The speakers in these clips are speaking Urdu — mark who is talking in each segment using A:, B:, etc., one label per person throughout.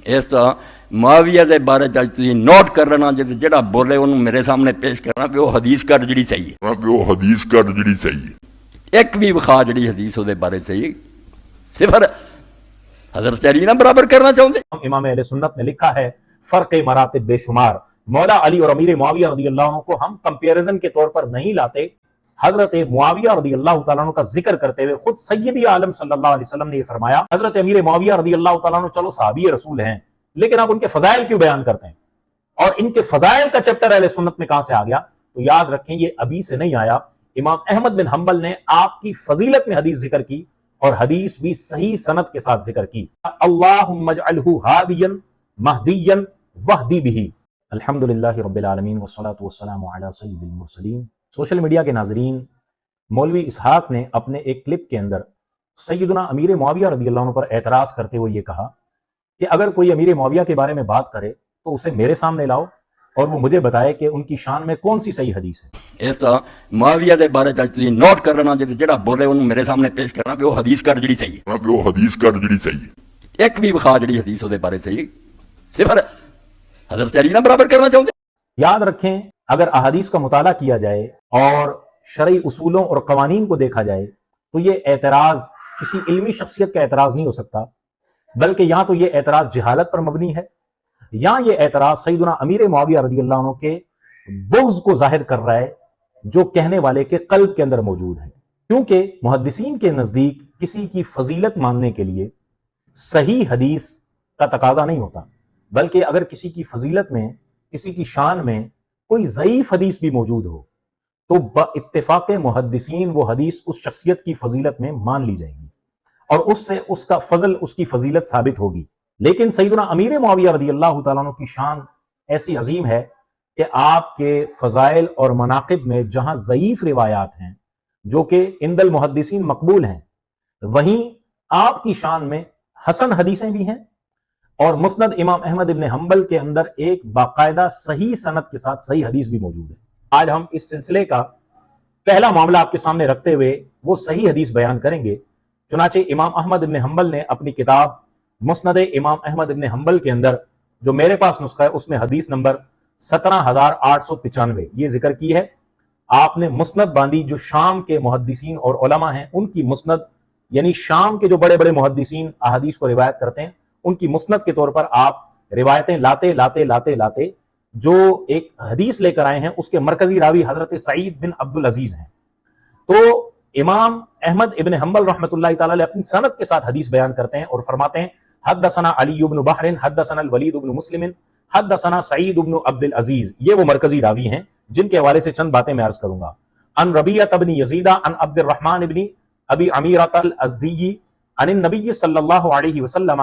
A: اس طرح معاویہ دے بارے چ تسی نوٹ کر لینا جڑا بولے انہوں میرے سامنے پیش کرنا کہ وہ حدیث کر جڑی صحیح ہے ایک بھی وخا جڑی حدیث دے بارے صحیح صفر حضرت علی نہ برابر کرنا چاہتے
B: امام اہل سنت نے لکھا ہے فرق مراتب بے شمار مولا علی اور امیر معاویہ رضی اللہ عنہ کو ہم کمپیریزن کے طور پر نہیں لاتے حضرت معاویہ رضی اللہ تعالیٰ عنہ کا ذکر کرتے ہوئے خود سیدی عالم صلی اللہ علیہ وسلم نے یہ فرمایا حضرت امیر معاویہ رضی اللہ تعالیٰ عنہ چلو صحابی رسول ہیں لیکن آپ ان کے فضائل کیوں بیان کرتے ہیں اور ان کے فضائل کا چیپٹر اہل سنت میں کہاں سے آ گیا تو یاد رکھیں یہ ابھی سے نہیں آیا امام احمد بن حنبل نے آپ کی فضیلت میں حدیث ذکر کی اور حدیث بھی صحیح سند کے ساتھ ذکر کی اللہم اجعلہ ہادیا مہدیا واہدی بہ الحمدللہ رب العالمین والصلاة والسلام علی سید المرسلین سوشل میڈیا کے ناظرین مولوی اسحاق نے اپنے ایک کلپ کے اندر سیدنا امیر معاویہ رضی اللہ عنہ پر اعتراض کرتے ہوئے یہ کہا کہ اگر کوئی امیر معاویہ کے بارے میں بات کرے تو اسے میرے سامنے لاؤ اور وہ مجھے بتائے کہ ان کی شان میں کون سی صحیح حدیث ہے
A: اس طرح معاویہ دے بارے چ تسی نوٹ کر لینا جڑا بولے انہوں میرے سامنے پیش کرنا کہ وہ حدیث کر جڑی صحیح ہے ایک بھی وخا جڑی حدیث دے بارے صحیح صفر حضرت علی نہ برابر کرنا چاہتے
B: یاد رکھیں اگر احادیث کا مطالعہ کیا جائے اور شرعی اصولوں اور قوانین کو دیکھا جائے تو یہ اعتراض کسی علمی شخصیت کا اعتراض نہیں ہو سکتا بلکہ یا تو یہ اعتراض جہالت پر مبنی ہے یا یہ اعتراض سیدنا امیر معاویہ رضی اللہ عنہ کے بغض کو ظاہر کر رہا ہے جو کہنے والے کے قلب کے اندر موجود ہے کیونکہ محدثین کے نزدیک کسی کی فضیلت ماننے کے لیے صحیح حدیث کا تقاضا نہیں ہوتا بلکہ اگر کسی کی فضیلت میں کسی کی شان میں کوئی ضعیف حدیث بھی موجود ہو تو باتفاق محدثین وہ حدیث اس شخصیت کی فضیلت میں مان لی جائے گی اور اس سے اس کا فضل اس کی فضیلت ثابت ہوگی لیکن سیدنا امیر معاویہ رضی اللہ تعالیٰ عنہ کی شان ایسی عظیم ہے کہ آپ کے فضائل اور مناقب میں جہاں ضعیف روایات ہیں جو کہ عند المحدثین مقبول ہیں وہیں آپ کی شان میں حسن حدیثیں بھی ہیں اور مسند امام احمد ابن حنبل کے اندر ایک باقاعدہ صحیح سند کے ساتھ صحیح حدیث بھی موجود ہے آج ہم اس سلسلے کا پہلا معاملہ آپ کے سامنے رکھتے ہوئے وہ صحیح حدیث بیان کریں گے چنانچہ امام احمد ابن حنبل نے اپنی کتاب مسند امام احمد ابن حنبل کے اندر جو میرے پاس نسخہ ہے اس میں حدیث نمبر 17,895 یہ ذکر کی ہے آپ نے مسند باندھی جو شام کے محدثین اور علماء ہیں ان کی مسند یعنی شام کے جو بڑے بڑے محدثین احادیث کو روایت کرتے ہیں ان کی مسند کے طور پر آپ روایتیں لاتے جو ایک حدیث لے کر آئے ہیں اس کے مرکزی راوی حضرت سعید بن عبد العزیز ہیں تو امام احمد ابن حنبل رحمۃ اللہ تعالی اپنی سند کے ساتھ حدیث بیان کرتے ہیں اور فرماتے ہیں حدثنا علی بن بحر حدثنا الولید بن مسلم حدثنا سعید بن عبد العزیز یہ وہ مرکزی راوی ہیں جن کے حوالے سے چند باتیں میں عرض کروں گا ان ربیعہ بن یزید ان عبد الرحمن بن ابی عمیرہ الازدی عن النبی صلی اللہ علیہ وسلم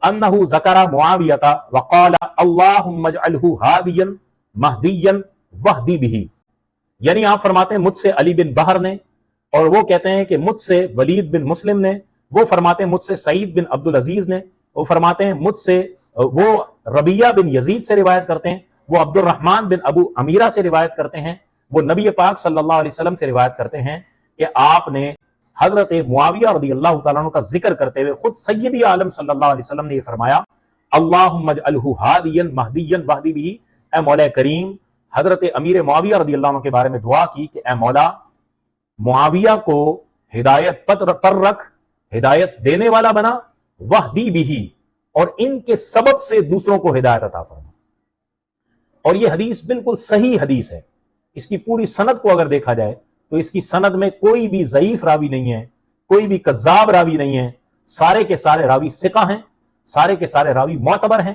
B: انہ ذکر معاویہ وقال اللہم اجعلہ ہادیا مہدیا واہدی بہ یعنی آپ فرماتے ہیں مجھ سے علی بن بحر نے اور وہ کہتے ہیں کہ مجھ سے ولید بن مسلم نے وہ فرماتے ہیں مجھ سے سعید بن عبد العزیز نے وہ فرماتے ہیں مجھ سے وہ ربیعہ بن یزید سے روایت کرتے ہیں وہ عبد الرحمن بن ابو امیرہ سے روایت کرتے ہیں وہ نبی پاک صلی اللہ علیہ وسلم سے روایت کرتے ہیں کہ آپ نے حضرت معاویہ رضی اللہ تعالیٰ عنہ کا ذکر کرتے ہوئے خود سیدی عالم صلی اللہ علیہ وسلم نے یہ فرمایا اللہم اجعلہ ہادیا مہدیا واہدی بہ اے مولا کریم حضرت امیر معاویہ رضی اللہ عنہ کے بارے میں دعا کی کہ اے مولا معاویہ کو ہدایت پر رکھ ہدایت دینے والا بنا واہدی بہ اور ان کے سبب سے دوسروں کو ہدایت عطا فرما اور یہ حدیث بالکل صحیح حدیث ہے اس کی پوری سند کو اگر دیکھا جائے تو اس کی سند میں کوئی بھی ضعیف راوی نہیں ہے کوئی بھی کذاب راوی نہیں ہے سارے کے سارے راوی ثقہ ہیں سارے کے سارے راوی معتبر ہیں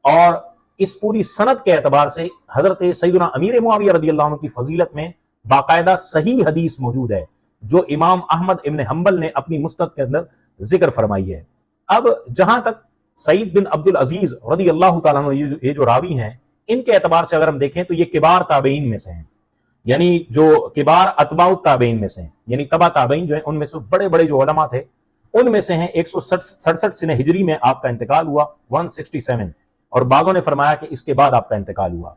B: اور اس پوری سند کے اعتبار سے حضرت سیدنا امیر معاویہ رضی اللہ عنہ کی فضیلت میں باقاعدہ صحیح حدیث موجود ہے جو امام احمد ابن حنبل نے اپنی مسند کے اندر ذکر فرمائی ہے اب جہاں تک سعید بن عبد العزیز رضی اللہ تعالیٰ عنہ یہ جو راوی ہیں ان کے اعتبار سے اگر ہم دیکھیں تو یہ کبار تابعین میں سے ہیں یعنی جو کبار اتباع التابعین میں سے ہیں یعنی تبع تابعین جو ہیں ان میں سے بڑے بڑے جو علماء تھے ان میں سے ہیں 167 سنہ ہجری میں آپ کا انتقال ہوا 167 اور بعضوں نے فرمایا کہ اس کے بعد آپ کا انتقال ہوا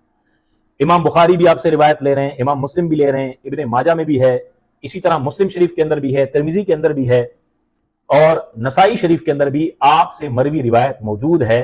B: امام بخاری بھی آپ سے روایت لے رہے ہیں امام مسلم بھی لے رہے ہیں ابن ماجہ میں بھی ہے اسی طرح مسلم شریف کے اندر بھی ہے ترمذی کے اندر بھی ہے اور نسائی شریف کے اندر بھی آپ سے مروی روایت موجود ہے